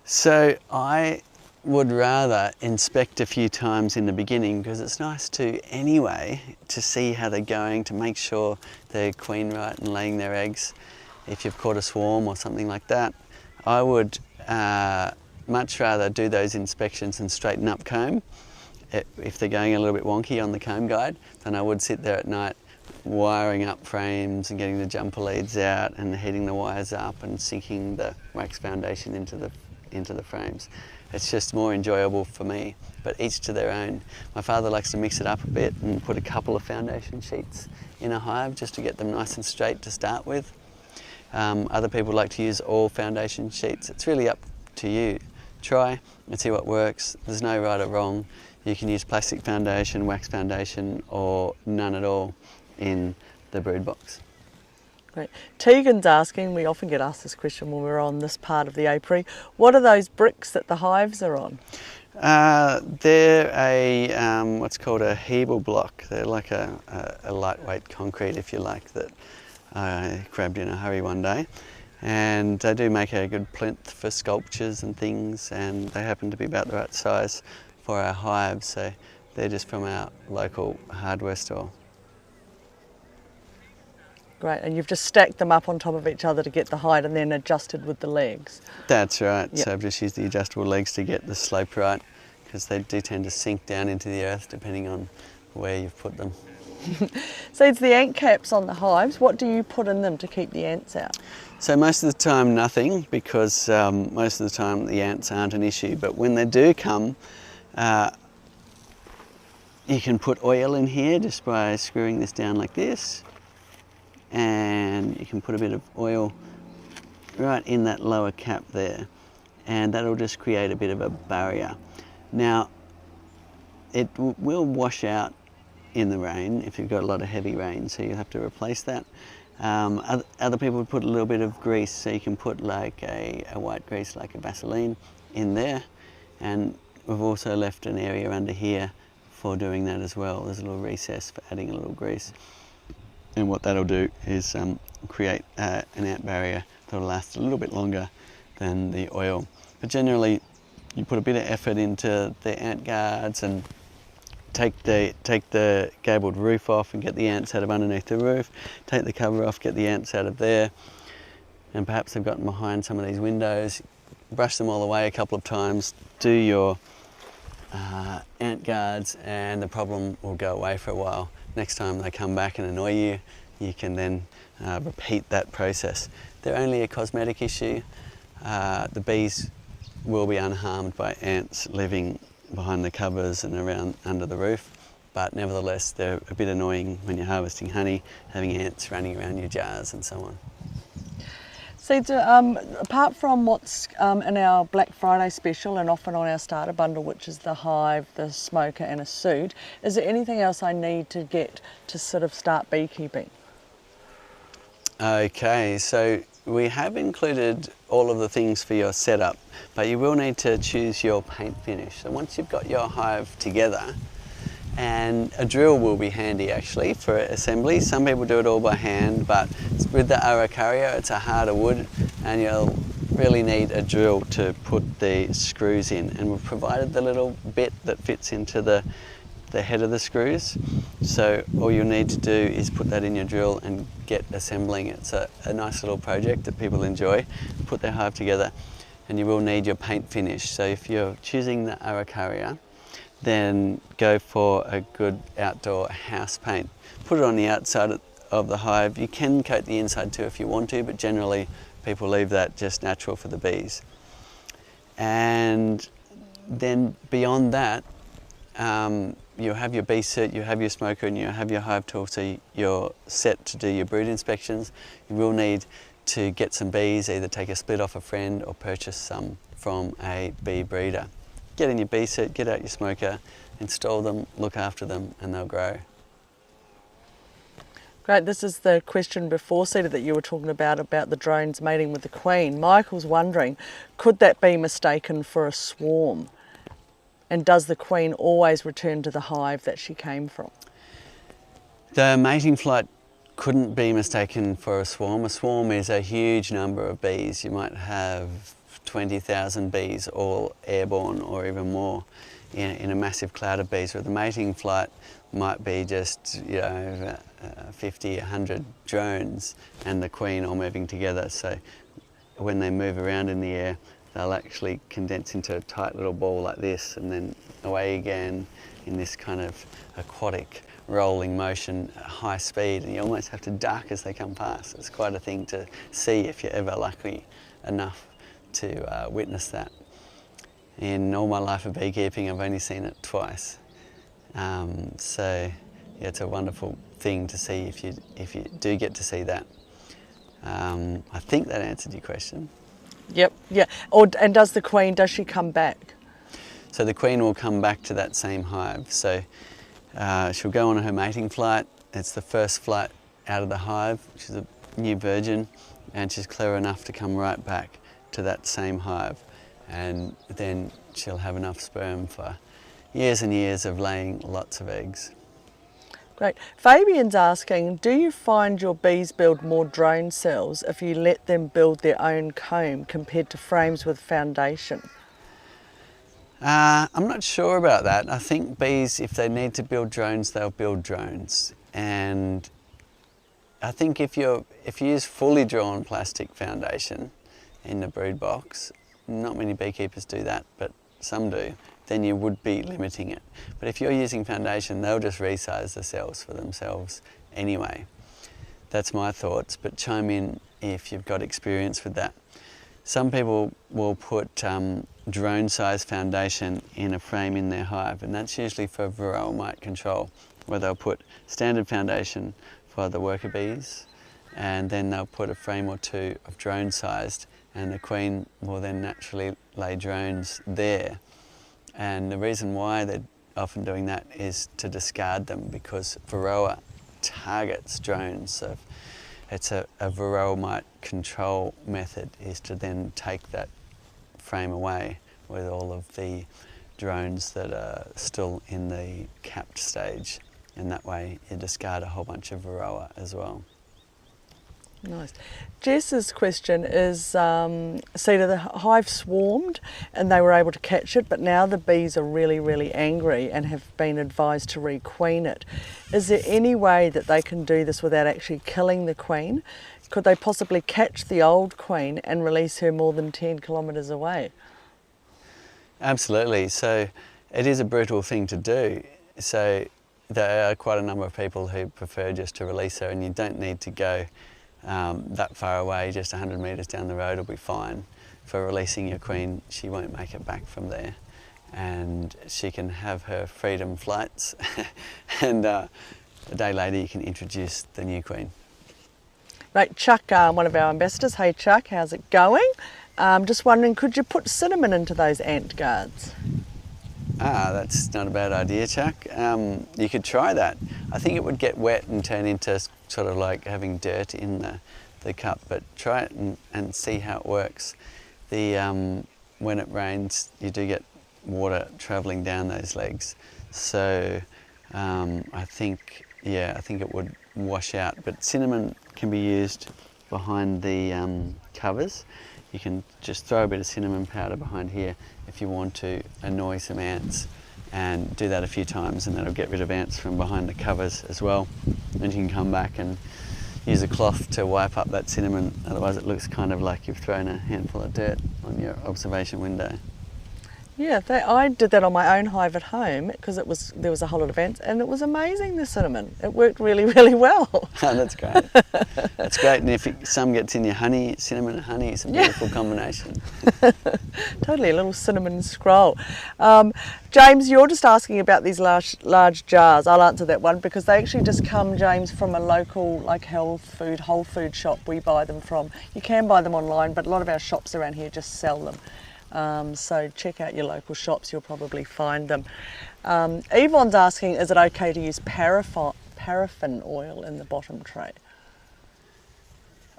So I would rather inspect a few times in the beginning, because it's nice to anyway to see how they're going, to make sure they're queen right and laying their eggs. If you've caught a swarm or something like that, I would much rather do those inspections and straighten up comb if they're going a little bit wonky on the comb guide than I would sit there at night wiring up frames and getting the jumper leads out and heating the wires up and sinking the wax foundation into the frames. It's just more enjoyable for me, but each to their own. My father likes to mix it up a bit and put a couple of foundation sheets in a hive just to get them nice and straight to start with. Other people like to use all foundation sheets. It's really up to you. Try and see what works. There's no right or wrong. You can use plastic foundation, wax foundation, or none at all in the brood box.
Great. Tegan's asking, we often get asked this question when we're on this part of the apiary, what are those bricks that the hives are on?
They're a what's called a Hebel block. They're like a lightweight concrete, if you like, that I grabbed in a hurry one day. And they do make a good plinth for sculptures and things, and they happen to be about the right size for our hives, so they're just from our local hardware store.
Great, and you've just stacked them up on top of each other to get the height and then adjusted with the legs.
That's right,
yep.
So I've just used the adjustable legs to get the slope right, because they do tend to sink down into the earth depending on where you've put them.
So it's the ant caps on the hives. What do you put in them to keep the ants out?
So most of the time nothing, because most of the time the ants aren't an issue, but when they do come, you can put oil in here just by screwing this down like this, and you can put a bit of oil right in that lower cap there, and that'll just create a bit of a barrier. Now, it will wash out in the rain if you've got a lot of heavy rain, so you have to replace that. Other people would put a little bit of grease, so you can put like a white grease, like a Vaseline, in there. And we've also left an area under here for doing that as well. There's a little recess for adding a little grease. And what that'll do is create an ant barrier that'll last a little bit longer than the oil. But generally, you put a bit of effort into the ant guards and take the gabled roof off and get the ants out of underneath the roof, take the cover off, get the ants out of there, and perhaps they've gotten behind some of these windows, brush them all away a couple of times, do your ant guards, and the problem will go away for a while. Next time they come back and annoy you, you can then repeat that process. They're only a cosmetic issue. The bees will be unharmed by ants living behind the covers and around under the roof, but nevertheless they're a bit annoying when you're harvesting honey, having ants running around your jars and so on.
So apart from what's in our Black Friday special and often on our starter bundle, which is the hive, the smoker and a suit, is there anything else I need to get to sort of start beekeeping?
Okay, so we have included all of the things for your setup, but you will need to choose your paint finish. So once you've got your hive together, and a drill will be handy actually for assembly. Some people do it all by hand, but with the Araucaria it's a harder wood and you'll really need a drill to put the screws in. And we've provided the little bit that fits into the head of the screws. So all you'll need to do is put that in your drill and get assembling. It's a nice little project that people enjoy, put their hive together. And you will need your paint finish. So if you're choosing the Araucaria, then go for a good outdoor house paint. Put it on the outside of the hive. You can coat the inside too if you want to, but generally people leave that just natural for the bees. And then beyond that, you have your bee suit, you have your smoker, and you have your hive tool, so you're set to do your brood inspections. You will need to get some bees, either take a split off a friend or purchase some from a bee breeder. Get in your bee suit, get out your smoker, install them, look after them, and they'll grow.
Great, this is the question before, Cedar, that you were talking about the drones mating with the queen. Michael's wondering, could that be mistaken for a swarm? And does the queen always return to the hive that she came from?
The mating flight couldn't be mistaken for a swarm. A swarm is a huge number of bees. You might have 20,000 bees all airborne or even more in a massive cloud of bees, where the mating flight might be just 50, 100 drones and the queen all moving together. So when they move around in the air, they'll actually condense into a tight little ball like this and then away again in this kind of aquatic rolling motion at high speed, and you almost have to duck as they come past. It's quite a thing to see if you're ever lucky enough to witness that. In all my life of beekeeping, I've only seen it twice. So yeah, it's a wonderful thing to see if you do get to see that. I think that answered your question.
Yep, yeah. And does she come back?
So the queen will come back to that same hive. So she'll go on her mating flight. It's the first flight out of the hive. She's a new virgin, and she's clever enough to come right back to that same hive, and then she'll have enough sperm for years and years of laying lots of eggs.
Great. Fabian's asking, do you find your bees build more drone cells if you let them build their own comb compared to frames with foundation?
I'm not sure about that. I think bees, if they need to build drones, they'll build drones. And I think if you use fully drawn plastic foundation in the brood box, not many beekeepers do that, but some do, then you would be limiting it. But if you're using foundation, they'll just resize the cells for themselves anyway. That's my thoughts, but chime in if you've got experience with that. Some people will put drone-sized foundation in a frame in their hive, and that's usually for varroa mite control, where they'll put standard foundation for the worker bees, and then they'll put a frame or two of drone-sized and the queen will then naturally lay drones there. And the reason why they're often doing that is to discard them, because varroa targets drones. So it's a varroa mite control method is to then take that frame away with all of the drones that are still in the capped stage, and that way you discard a whole bunch of varroa as well.
Nice. Jess's question is, Cedar, the hive swarmed and they were able to catch it, but now the bees are really, really angry and have been advised to requeen it. Is there any way that they can do this without actually killing the queen? Could they possibly catch the old queen and release her more than 10 kilometres away?
Absolutely. So it is a brutal thing to do. So there are quite a number of people who prefer just to release her, and you don't need to go that far away. Just 100 metres down the road will be fine for releasing your queen. She won't make it back from there, and she can have her freedom flights and a day later you can introduce the new queen.
Right, Chuck, one of our ambassadors. Hey Chuck, how's it going? Just wondering, could you put cinnamon into those ant guards?
That's not a bad idea, Chuck. You could try that. I think it would get wet and turn into sort of like having dirt in the cup, but try it and see how it works. When it rains, you do get water travelling down those legs. So I think it would wash out. But cinnamon can be used behind the covers. You can just throw a bit of cinnamon powder behind here if you want to annoy some ants, and do that a few times, and that'll get rid of ants from behind the covers as well. And you can come back and use a cloth to wipe up that cinnamon, otherwise it looks kind of like you've thrown a handful of dirt on your observation window.
Yeah, I did that on my own hive at home because there was a whole lot of ants, and it was amazing, the cinnamon. It worked really, really well.
Oh, that's great. That's great. And if some gets in your honey, cinnamon and honey, it's a beautiful combination.
Totally, a little cinnamon scroll. James, you're just asking about these large jars. I'll answer that one because they actually just come, James, from a local whole food shop we buy them from. You can buy them online, but a lot of our shops around here just sell them. So check out your local shops, you'll probably find them. Yvonne's asking, is it okay to use paraffin oil in the bottom tray?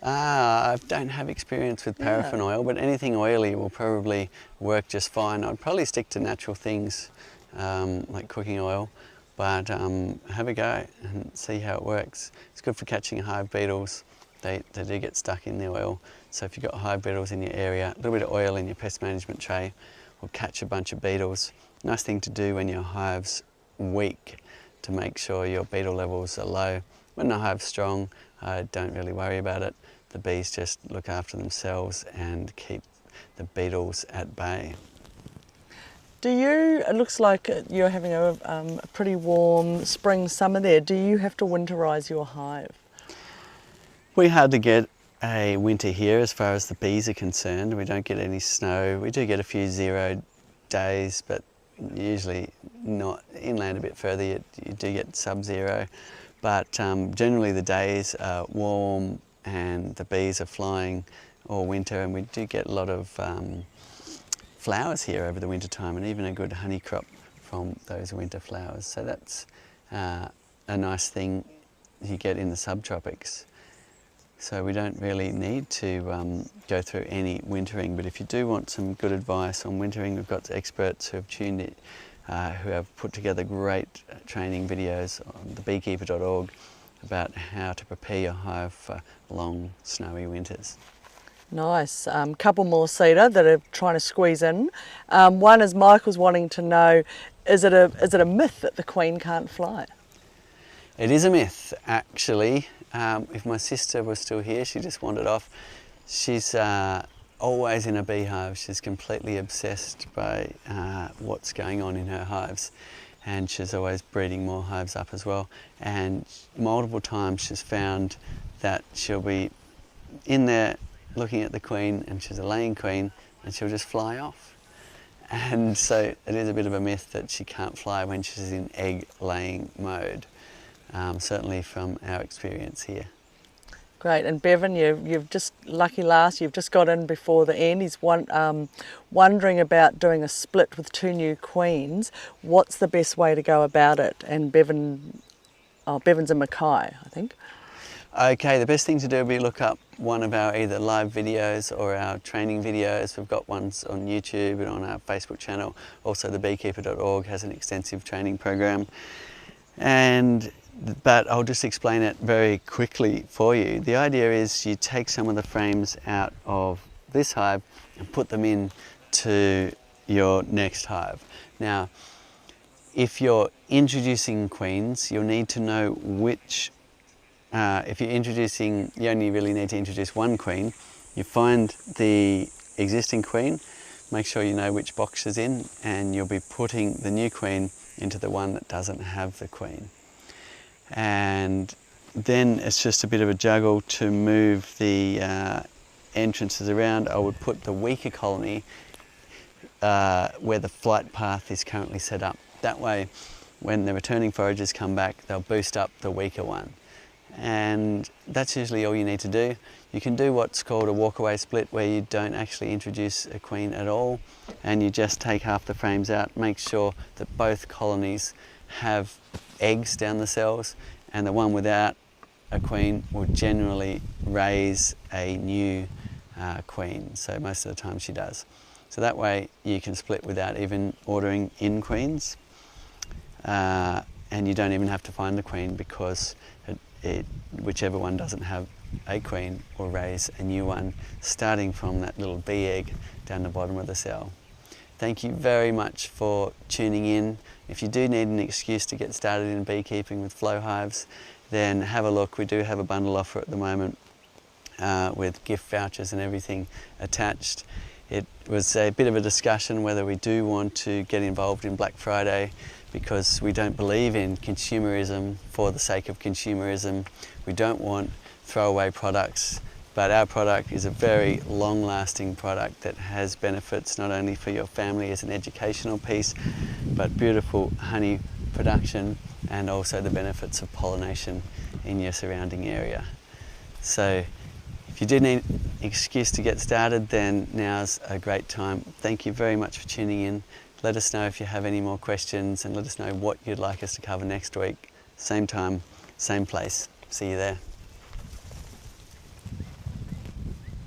I don't have experience with paraffin oil, but anything oily will probably work just fine. I'd probably stick to natural things like cooking oil, but have a go and see how it works. It's good for catching hive beetles. They do get stuck in the oil. So if you've got hive beetles in your area, a little bit of oil in your pest management tray will catch a bunch of beetles. Nice thing to do when your hive's weak, to make sure your beetle levels are low. When the hive's strong, don't really worry about it. The bees just look after themselves and keep the beetles at bay.
It looks like you're having a pretty warm spring, summer there. Do you have to winterise your hive?
We hardly get a winter here as far as the bees are concerned. We don't get any snow. We do get a few 0 days, but usually not. Inland a bit further you do get sub-zero, but generally the days are warm and the bees are flying all winter, and we do get a lot of flowers here over the winter time, and even a good honey crop from those winter flowers. So that's a nice thing you get in the subtropics. So we don't really need to go through any wintering, but if you do want some good advice on wintering, we've got experts who have tuned it, who have put together great training videos on the beekeeper.org about how to prepare your hive for long snowy winters.
Nice. Couple more, Cedar, that are trying to squeeze in. One is Michael's wanting to know, is it a myth that the queen can't fly?
It is a myth, actually. If my sister was still here, she just wandered off. She's always in a beehive. She's completely obsessed by what's going on in her hives, and she's always breeding more hives up as well. And multiple times she's found that she'll be in there looking at the queen, and she's a laying queen, and she'll just fly off. And so it is a bit of a myth that she can't fly when she's in egg laying mode. Certainly from our experience here.
Great, and Bevan, you've just, lucky last, you've just got in before the end. He's wondering about doing a split with 2 new queens. What's the best way to go about it? And Bevan's a Mackay, I think.
Okay, the best thing to do would be look up one of our either live videos or our training videos. We've got ones on YouTube and on our Facebook channel. Also the beekeeper.org has an extensive training program. But I'll just explain it very quickly for you. The idea is you take some of the frames out of this hive and put them in to your next hive. Now, if you're introducing queens, you'll need to know which, if you're introducing, you only really need to introduce 1 queen. You find the existing queen, make sure you know which box is in, and you'll be putting the new queen into the one that doesn't have the queen. And then it's just a bit of a juggle to move the entrances around. I would put the weaker colony where the flight path is currently set up. That way, when the returning foragers come back, they'll boost up the weaker one. And that's usually all you need to do. You can do what's called a walkaway split, where you don't actually introduce a queen at all, and you just take half the frames out. Make sure that both colonies have eggs down the cells, and the one without a queen will generally raise a new queen. So most of the time she does. So that way you can split without even ordering in queens, and you don't even have to find the queen, because whichever one doesn't have a queen will raise a new one, starting from that little bee egg down the bottom of the cell. Thank you very much for tuning in. If you do need an excuse to get started in beekeeping with flow hives, then have a look. We do have a bundle offer at the moment with gift vouchers and everything attached. It was a bit of a discussion whether we do want to get involved in Black Friday, because we don't believe in consumerism for the sake of consumerism. We don't want throwaway products, but our product is a very long-lasting product that has benefits not only for your family as an educational piece, but beautiful honey production and also the benefits of pollination in your surrounding area. So if you do need an excuse to get started, then now's a great time. Thank you very much for tuning in. Let us know if you have any more questions, and let us know what you'd like us to cover next week. Same time, same place. See you there.